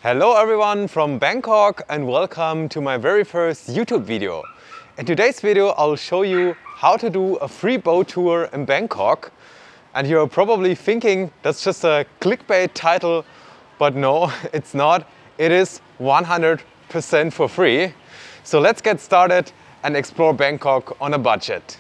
Hello everyone from Bangkok and welcome to my very first YouTube video. In today's video I'll show you how to do a free boat tour in Bangkok. And you're probably thinking that's just a clickbait title, but no, it's not. It is 100% for free. So let's get started and explore Bangkok on a budget.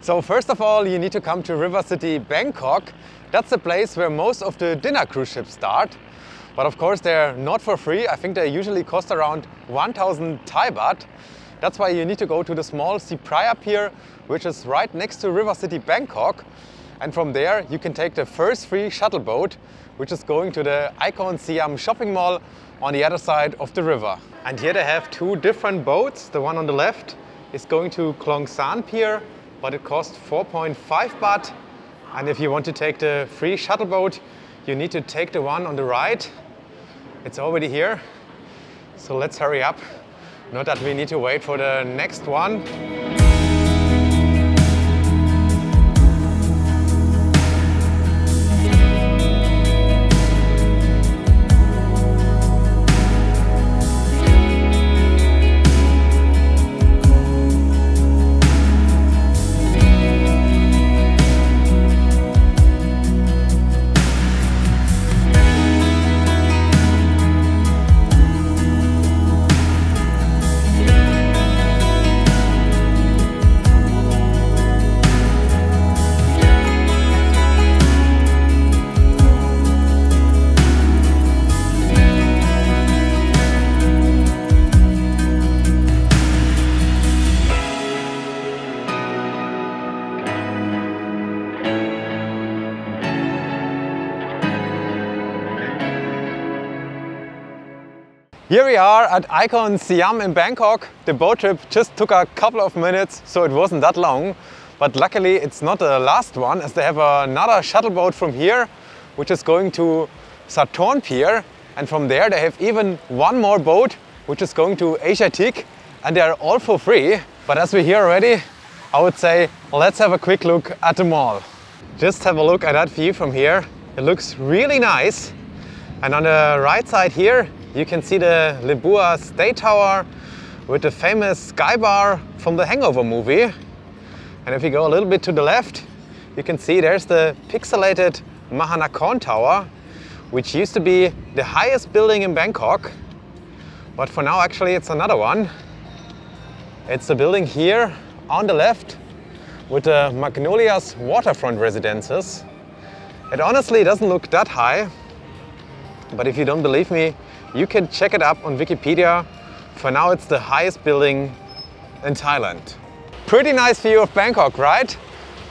So first of all, you need to come to River City, Bangkok. That's the place where most of the dinner cruise ships start. But of course they're not for free. I think they usually cost around 1,000 Thai baht. That's why you need to go to the small Saturn Pier, which is right next to River City, Bangkok. And from there you can take the first free shuttle boat, which is going to the icon Siam shopping mall on the other side of the river. And here they have two different boats. The one on the left is going to Saturn Pier, but it costs 4.5 baht. And if you want to take the free shuttle boat, you need to take the one on the right. It's already here. So let's hurry up. Not that we need to wait for the next one. Here we are at Icon Siam in Bangkok. The boat trip just took a couple of minutes, so it wasn't that long. But luckily it's not the last one, as they have another shuttle boat from here, which is going to Saturn Pier. And from there they have even one more boat, which is going to Asiatic, and they are all for free. But as we're here already, I would say let's have a quick look at the mall. Just have a look at that view from here. It looks really nice. And on the right side here, you can see the Libua State Tower with the famous sky bar from the Hangover movie. And if you go a little bit to the left, you can see there's the pixelated Mahanakon Tower, which used to be the highest building in Bangkok. But for now, actually, it's another one. It's the building here on the left with the Magnolia's waterfront residences. It honestly doesn't look that high, but if you don't believe me, you can check it up on Wikipedia. For now, it's the highest building in Thailand. Pretty nice view of Bangkok, right?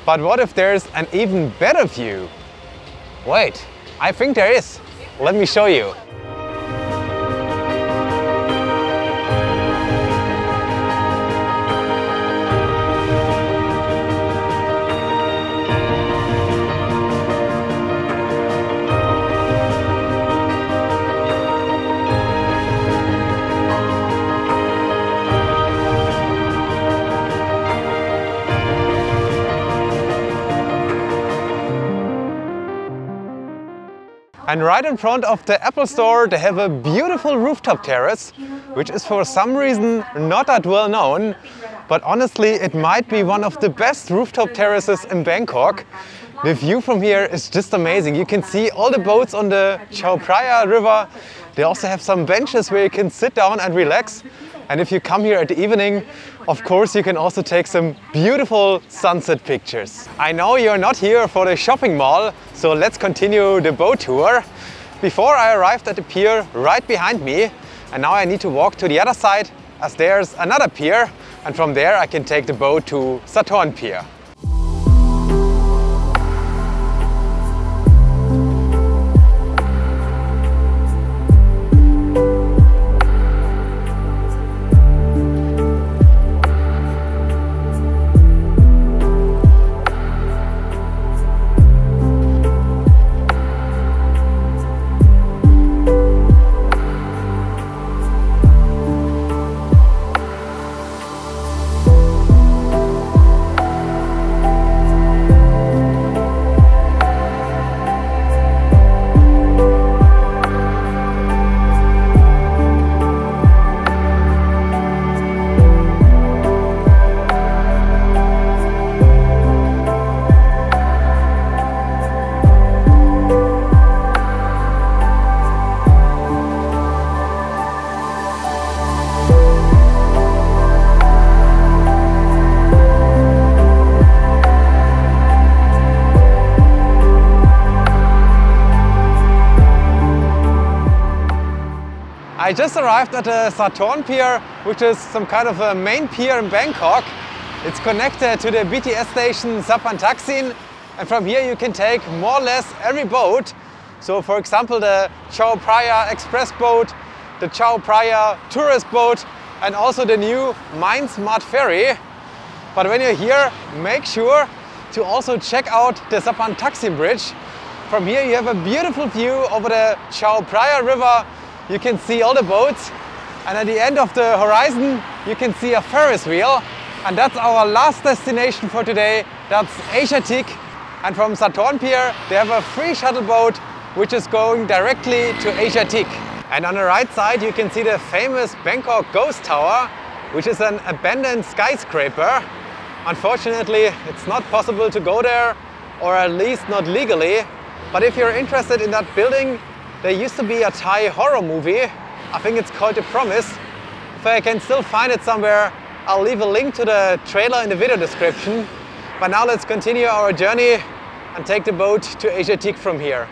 But what if there's an even better view? Wait, I think there is. Let me show you. And right in front of the Apple store, they have a beautiful rooftop terrace, which is for some reason not that well known. But honestly, it might be one of the best rooftop terraces in Bangkok. The view from here is just amazing. You can see all the boats on the Chao Phraya river. They also have some benches where you can sit down and relax. And if you come here at the evening, of course, you can also take some beautiful sunset pictures. I know you're not here for the shopping mall, so let's continue the boat tour. Before I arrived at the pier right behind me, and now I need to walk to the other side, as there's another pier, and from there I can take the boat to Saturn Pier. I just arrived at the Saturn Pier, which is some kind of a main pier in Bangkok. It's connected to the BTS station Sapan Taksin, and from here you can take more or less every boat. So for example the Chao Phraya Express boat, the Chao Phraya tourist boat, and also the new Mind Smart ferry. But when you're here, make sure to also check out the Sapan Taksin bridge. From here you have a beautiful view over the Chao Phraya river. You can see all the boats, and at the end of the horizon you can see a Ferris wheel. And that's our last destination for today. That's Asiatic. And from Saturn Pier they have a free shuttle boat which is going directly to Asiatic. And on the right side you can see the famous Bangkok Ghost Tower, which is an abandoned skyscraper. Unfortunately, it's not possible to go there, or at least not legally. But if you're interested in that building, there used to be a Thai horror movie. I think it's called The Promise. If I can still find it somewhere, I'll leave a link to the trailer in the video description. But now let's continue our journey and take the boat to Asiatic from here.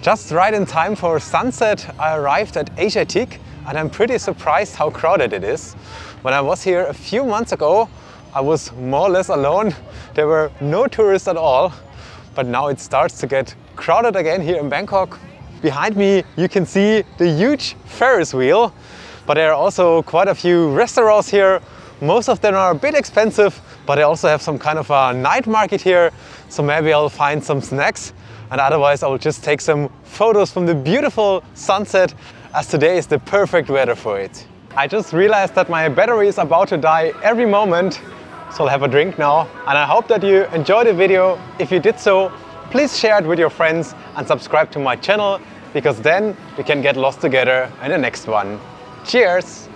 Just right in time for sunset, I arrived at Asiatic, and I'm pretty surprised how crowded it is. When I was here a few months ago, I was more or less alone. There were no tourists at all, but now it starts to get crowded again here in Bangkok. Behind me you can see the huge Ferris wheel, but there are also quite a few restaurants here. Most of them are a bit expensive, but they also have some kind of a night market here, so maybe I'll find some snacks. And otherwise I'll just take some photos from the beautiful sunset, as today is the perfect weather for it. I just realized that my battery is about to die every moment, so I'll have a drink now. And I hope that you enjoyed the video. If you did so, please share it with your friends and subscribe to my channel, because then we can get lost together in the next one. Cheers!